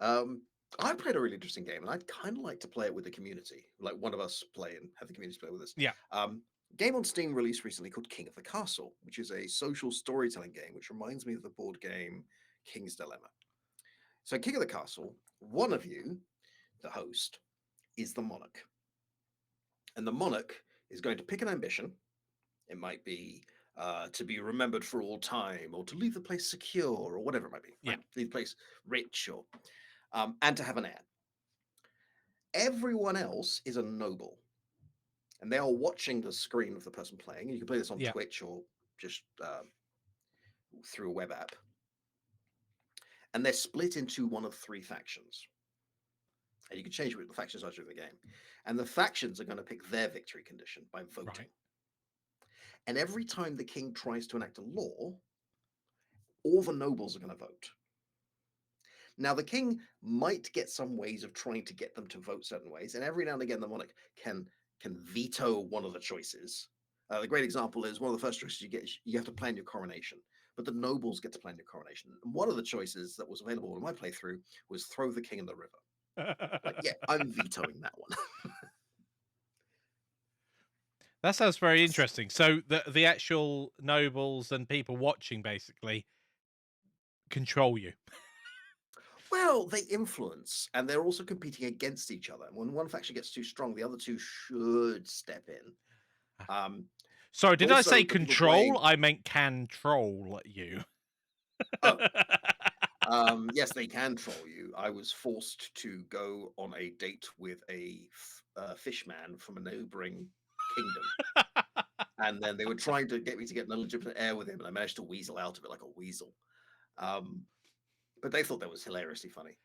Um, I played a really interesting game, and I'd kind of like to play it with the community, like one of us play and have the community play with us. Yeah. Game on Steam released recently called King of the Castle, which is a social storytelling game, which reminds me of the board game King's Dilemma. So, King of the Castle, one of you, the host, is the monarch, and the monarch is going to pick an ambition. It might be to be remembered for all time, or to leave the place secure, or whatever it might be. Yeah. Right? Leave the place rich, or and to have an heir. Everyone else is a noble, and they are watching the screen of the person playing. You can play this on Yeah. Twitch or just through a web app. And they're split into one of three factions. And you can change what the factions are during the game. And the factions are going to pick their victory condition by voting. Right. And every time the king tries to enact a law, all the nobles are going to vote. Now, the king might get some ways of trying to get them to vote certain ways, and every now and again, the monarch can veto one of the choices. The great example is one of the first choices you get is you have to plan your coronation, but the nobles get to plan your coronation. And one of the choices that was available in my playthrough was throw the king in the river. Like, yeah, I'm vetoing that one. That sounds very interesting. So the actual nobles and people watching basically control you. Well, they influence, and they're also competing against each other. When one faction gets too strong, the other two should step in. Sorry, did I Also, say the people control? playing. I meant control you. Oh, yes, they can troll you. I was forced to go on a date with a fish man from a neighboring kingdom, and then they were trying to get me to get an illegitimate heir with him, and I managed to weasel out of it like a weasel. But they thought that was hilariously funny.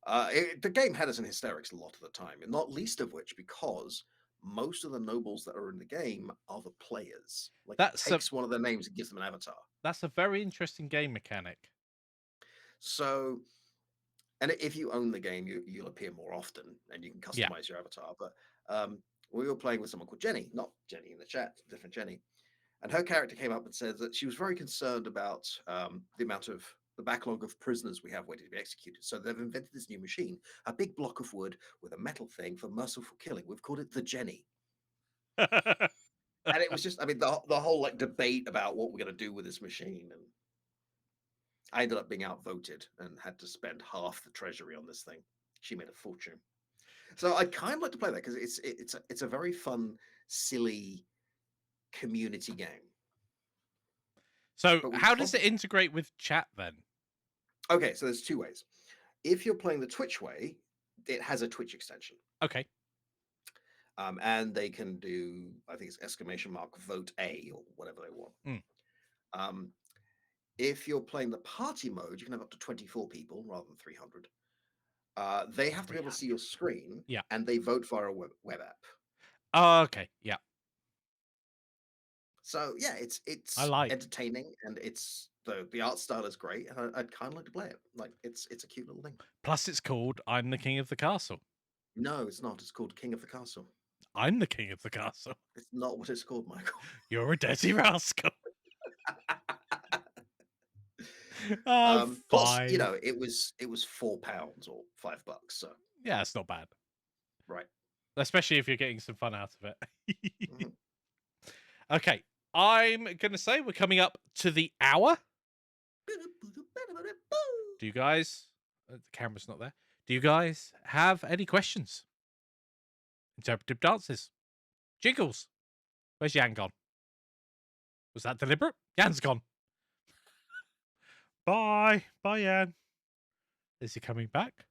The game had us in hysterics a lot of the time, and not least of which because most of the nobles that are in the game are the players. Like, it That's a takes one of their names and gives them an avatar. that's a very interesting game mechanic. So, and if you own the game, you'll appear more often, and you can Yeah. customize your avatar. But we were playing with someone called Jenny, not Jenny in the chat, different Jenny, and her character came up and said that she was very concerned about the backlog of prisoners we have waiting to be executed. So they've invented this new machine, a big block of wood with a metal thing for merciful killing. We've called it the Jenny. And it was just, I mean, the whole like debate about what we're going to do with this machine, and I ended up being outvoted and had to spend half the treasury on this thing. She made a fortune. So I'd kind of like to play that because it's a very fun, silly community game. So But we how does it probably integrate with chat then? okay. So there's two ways. If you're playing the Twitch way, it has a Twitch extension, Okay. and they can do I think it's exclamation mark vote A or whatever they want. Mm. Um, if you're playing the party mode, you can have up to 24 people rather than 300. They have to be able to see your screen, Yeah. and they vote via a web app. Oh, okay. Yeah. So yeah, I it's like. entertaining, and it's the art style is great, and I'd kind of like to play it. Like it's a cute little thing. Plus, it's called I'm the King of the Castle. No, it's not. It's called King of the Castle. I'm the King of the Castle. It's not what it's called, Michael. You're a dirty rascal. Oh, Plus, fine. it was £4 or $5. So Yeah, it's not bad. right. Especially if you're getting some fun out of it. Mhm. Okay. I'm going to say we're coming up to the hour. Do you guys... the camera's not there. Do you guys have any questions? Interpretive dances. Jiggles. Where's Yann gone? Was that deliberate? Yann's gone. Bye. Bye, Yann. Is he coming back?